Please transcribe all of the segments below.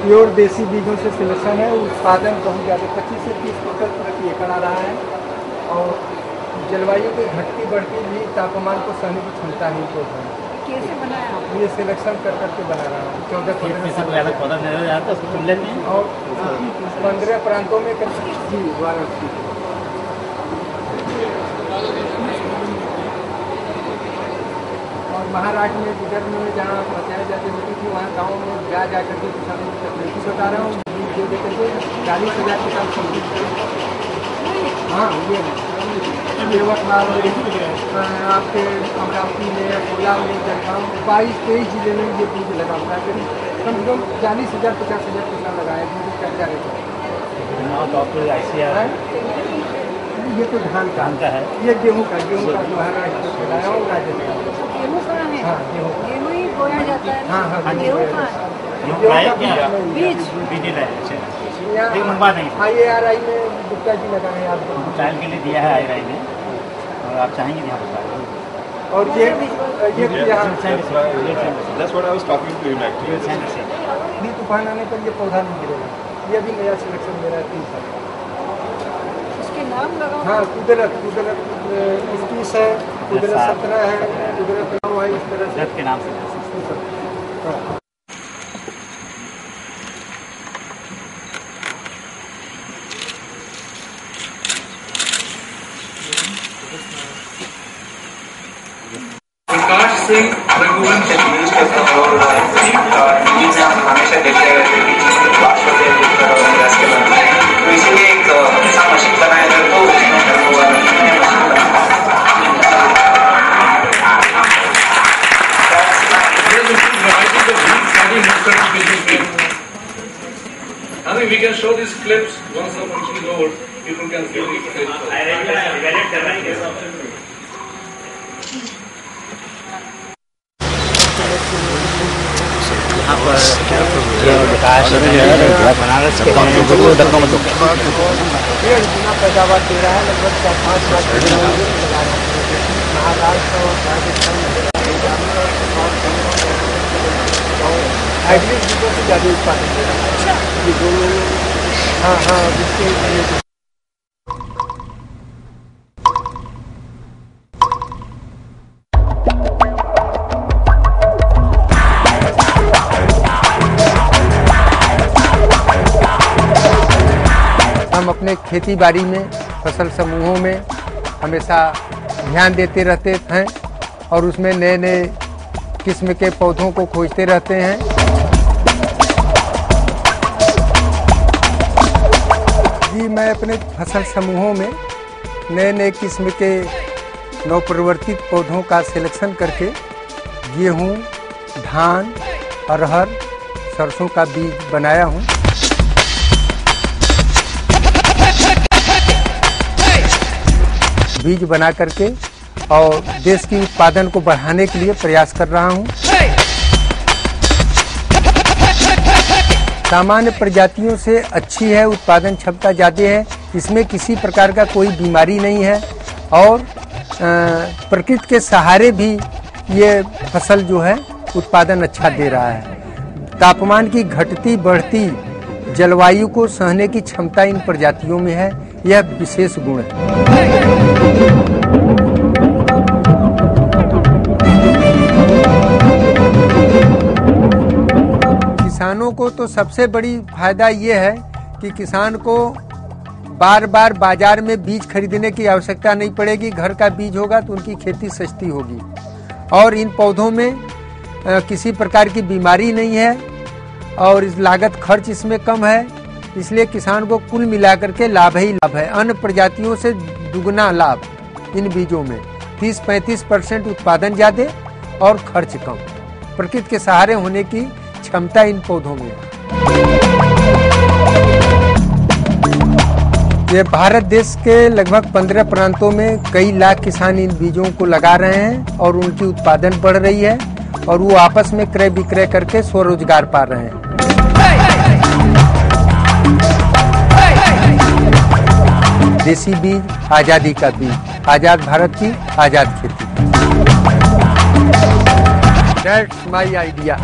Pure देसी बीजों से सिलेक्शन है। उत्पादन बहुत ज़्यादा 25 से 30 क्विंटल प्रति एकड़ आ रहा है और जलवायु की घटती बढ़ती भी तापमान को सहने की क्षमता नहीं को है। कैसे बनाया आप? ये सिलेक्शन कर करके बना रहा हूँ। 14-15 साल पौधा नजर आता है तुलने में और 15 प्रांतों में जी वाराणसी और महाराष्ट्र में विदर्भ में जहाँ पंचायत जाती होती थी वहाँ गाँव में जा करके किसानों की तकलीफ बता रहा हूँ। जो देकर के 40,000 किसान सम्मिलित। हाँ ये यवतमाल आपके अमरावती में, अकोला में, जलगांव 22-23 जिले में ये बीज लगा हुआ है। कम से कम 40,000-50,000 किसान लगाए बीज चर्चा रहता है। ये तो धान का है, ये गेहूँ का जो महाराष्ट्र में खिलाया हूँ राज्य में। गेहूँ का है? हाँ गेहूँ ही बोया जाता है। हाँ गेहूँ का बीज IARI में गुप्ता जी लगाए हैं आपको ट्रायल के लिए दिया है IARI ने और आप चाहेंगे यहाँ पर और ये यहाँ That's what I was talking to him actually. तूफान आने पर ये पौधा नहीं गिरेगा। ये भी नया सिलेक्शन मेरा है 3 साल। इसके नाम लगाओ। हाँ कुदरत 21 है, कुदरत 17 है, कुदरत 9 है, इस तरह से के नाम से। प्रकाश सिंह रघुवंश न्यूज के न्यूज हम हमेशा देखते रहते हैं कि बात होते हैं के बारे में, तो इसलिए एक ऐसा मशीन बनाया जाए तो I think we can show these clips once the function is over. People can feel the potential. यहाँ पर विकास बनारस के पैदावार दे रहा है। लगभग 4-5 लाख महाराष्ट्र और राजस्थान हाइब्रिड बीजों से ज़्यादा उत्पादन दे रहा है। ये दोनों हाँ जिसके हम अपने खेती बाड़ी में फसल समूहों में हमेशा ध्यान देते रहते हैं और उसमें नए नए किस्म के पौधों को खोजते रहते हैं। जी मैं अपने फसल समूहों में नए नए किस्म के नवप्रवर्तित पौधों का सिलेक्शन करके गेहूँ, धान, अरहर, सरसों का बीज बनाया हूँ। बीज बना करके और देश की उत्पादन को बढ़ाने के लिए प्रयास कर रहा हूं। सामान्य प्रजातियों से अच्छी है, उत्पादन क्षमता ज़्यादा है, इसमें किसी प्रकार का कोई बीमारी नहीं है और प्रकृति के सहारे भी ये फसल जो है उत्पादन अच्छा दे रहा है। तापमान की घटती बढ़ती जलवायु को सहने की क्षमता इन प्रजातियों में है, यह विशेष गुण है। किसानों को तो सबसे बड़ी फायदा ये है कि किसान को बार बार बाजार में बीज खरीदने की आवश्यकता नहीं पड़ेगी। घर का बीज होगा तो उनकी खेती सस्ती होगी और इन पौधों में किसी प्रकार की बीमारी नहीं है और इस लागत खर्च इसमें कम है, इसलिए किसान को कुल मिलाकर के लाभ ही लाभ है। अन्य प्रजातियों से दुगना लाभ इन बीजों में, 30-35% उत्पादन ज़्यादा और खर्च कम। प्रकृति के सहारे होने की क्षमता इन पौधों में है। ये भारत देश के लगभग 15 प्रांतों में कई लाख किसान इन बीजों को लगा रहे हैं और उनकी उत्पादन बढ़ रही है और वो आपस में क्रय विक्रय करके स्वरोजगार पा रहे हैं। देसी बीज, आजादी का बीज, आजाद भारत की आजाद खेती। That's my idea.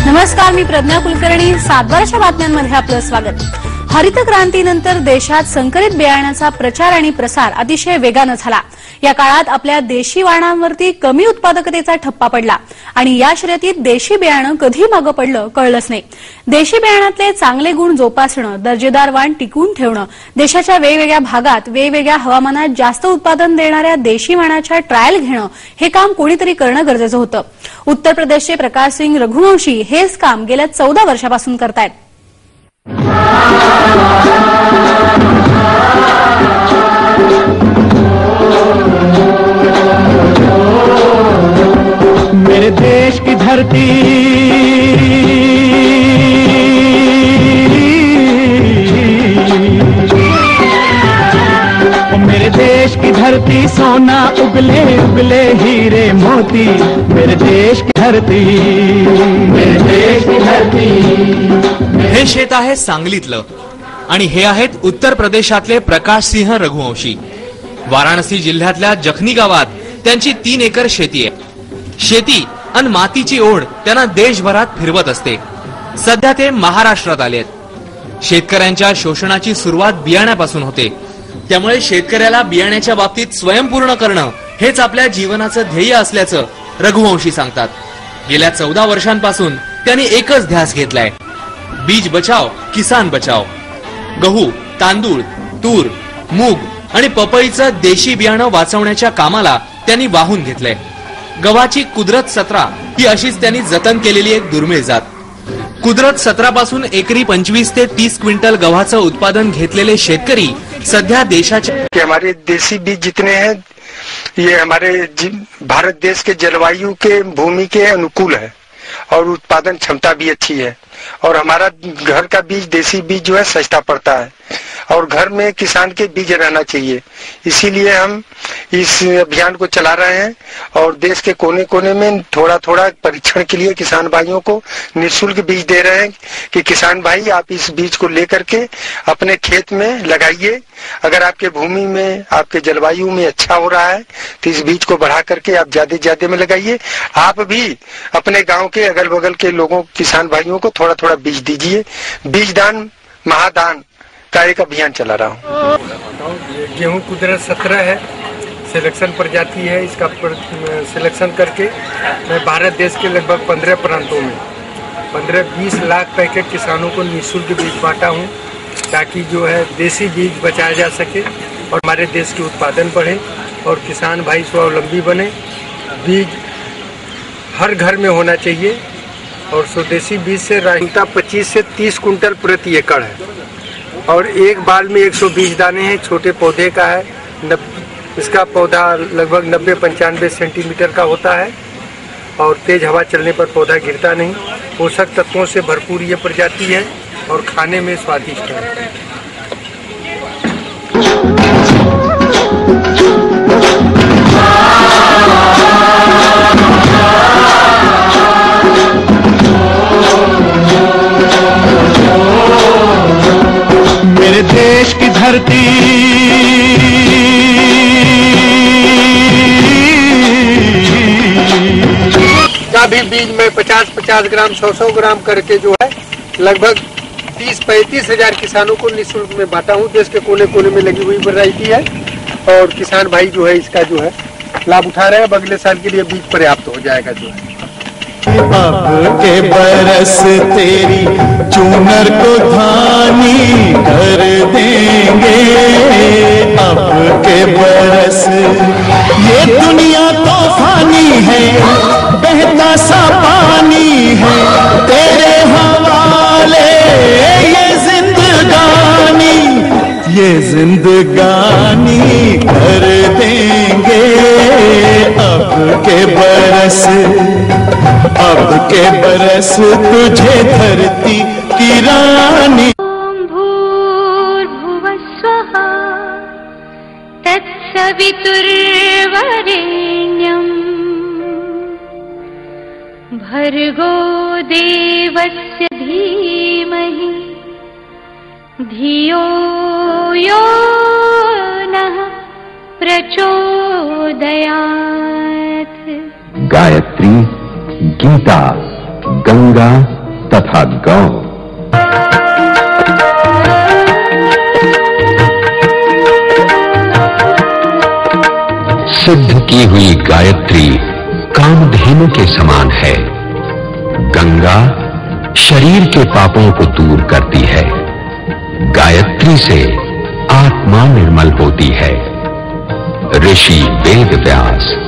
नमस्कार, मी प्रज्ञा कुलकर्णी। सातबाराच्या बातम्यांमध्ये आपलं स्वागत। हरित क्रांतीनंतर देशात संकरित बियाण्याचा प्रचार आणि प्रसार अतिशय वेगानं झाला। या काळात आपल्या देशी वाणांवरती कमी उत्पादकतेचा ठप्पा पडला आणि या शर्यतीत देशी बियाणं कधी मागं पडलं कळलंच नाही। देशी बियाण्यातले चांगले गुण जोपासणं, दर्जेदार वाण टिकवून ठेवणं, देशाच्या वेगवेगळ्या भागात वेगवेगळ्या हवामानात जास्त उत्पादन देणाऱ्या देशी वाणाच्या ट्रायल घेणं, हे काम कोणीतरी करणं गरजेचं होतं। उत्तर प्रदेशचे प्रकाश सिंग रघुवंशी हेच काम गेल्या 14 वर्षापासून करतायत। मेरे देश की धरती मेरे देश की धरती सोना उगले उगले हीरे मोती। मेरे देश की धरती, मेरे देश की धरती। हे शेत आहे सांगलीतलं आणि हे आहेत उत्तर प्रदेशातले प्रकाश सिंह रघुवंशी। वाराणसी जिल्ह्यातल्या जखनी गावात त्यांची 3 एकर शेती आहे। शेती आणि मातीची ओढ त्यांना देशभरात फिरवत असते। सध्या ते महाराष्ट्रात आलेत। शेतकऱ्यांच्या शोषणाची सुरुवात बियाण्यापासून होते, त्यामुळे शेतकऱ्याला बियाण्याच्या बाबतीत स्वयंपूर्ण करणं हेच आपल्या जीवनाचं ध्येय असल्याचं रघुवंशी सांगतात। गेल्या 14 वर्षांपासून त्यांनी एकच ध्यास घेतलाय, बीज बचाव किसान बचाव। गहू, तांदूळ, तूर, मूग आणि पपईचं देशी बियाणं वाचवण्याच्या कामाला त्यांनी वाहून घेतलंय। गव्हाची कुदरत 17 ही अशीच त्यांनी जतन केलेली एक दुर्मिळ जात। कुदरत 17 पासून एकरी 25 ते 30 क्विंटल गव्हाचं उत्पादन घेतलेले शेतकरी सध्या देशाचे हमारे देसी बीज जितने हैं ये हमारे भारत देश के जलवायु के भूमि के अनुकूल है और उत्पादन क्षमता भी अच्छी है। और हमारा घर का बीज देसी बीज जो है सस्ता पड़ता है और घर में किसान के बीज रहना चाहिए। इसीलिए हम इस अभियान को चला रहे हैं और देश के कोने कोने में थोड़ा थोड़ा परीक्षण के लिए किसान भाइयों को निःशुल्क बीज दे रहे हैं कि किसान भाई आप इस बीज को लेकर के अपने खेत में लगाइए। अगर आपके भूमि में, आपके जलवायु में अच्छा हो रहा है तो इस बीज को बढ़ा करके आप ज्यादा में लगाइए। आप भी अपने गांव के अगल बगल के लोगों, किसान भाइयों को थोड़ा थोड़ा बीज दीजिए। बीज दान महादान का एक अभियान चला रहा हूँ। गेहूं कुदरत 17 है, सिलेक्शन प्रजाति है। इसका सिलेक्शन करके मैं भारत देश के लगभग 15 प्रांतों में 15-20 लाख पैकेट किसानों को निःशुल्क बीज बांटा हूँ, ताकि जो है देसी बीज बचाया जा सके और हमारे देश के उत्पादन बढ़े और किसान भाई स्वावलंबी बने। बीज हर घर में होना चाहिए और स्वदेशी बीज से राजता 25 से 30 कुंटल प्रति एकड़ है और एक बाल में 120 दाने हैं। छोटे पौधे का है, इसका पौधा लगभग 90-95 सेंटीमीटर का होता है और तेज हवा चलने पर पौधा गिरता नहीं। पोषक तत्वों से भरपूर ये प्रजाति है और खाने में स्वादिष्ट है। मेरे देश की धरती का भी बीज में 50-50 ग्राम 100-100 ग्राम करके जो है लगभग 30-35 हजार किसानों को निःशुल्क में बांटा हूँ। देश के कोने कोने में लगी हुई वैरायटी है और किसान भाई जो है इसका जो है लाभ उठा रहे हैं। अगले साल के लिए बीज पर्याप्त हो जाएगा जो है। अब के बरस तेरी चूनर को धानी कर देंगे। अब के बरस ये दुनिया तो फानी है, बहता सा पानी है तेरे हवाले ये जिंदगानी कर देंगे। अब के बरस तुझे धरती की रानी। भूर्भुवस्वः तत्सवितुर्वरेण्यम् भर्गो देवस्य धीमहि धियो यो नः प्रचोदयात्। गायत्री, गीता, गंगा तथा गौ। सिद्ध की हुई गायत्री कामधेनु के समान है। गंगा शरीर के पापों को दूर करती है। गायत्री से आत्मा निर्मल होती है। ऋषि वेद व्यास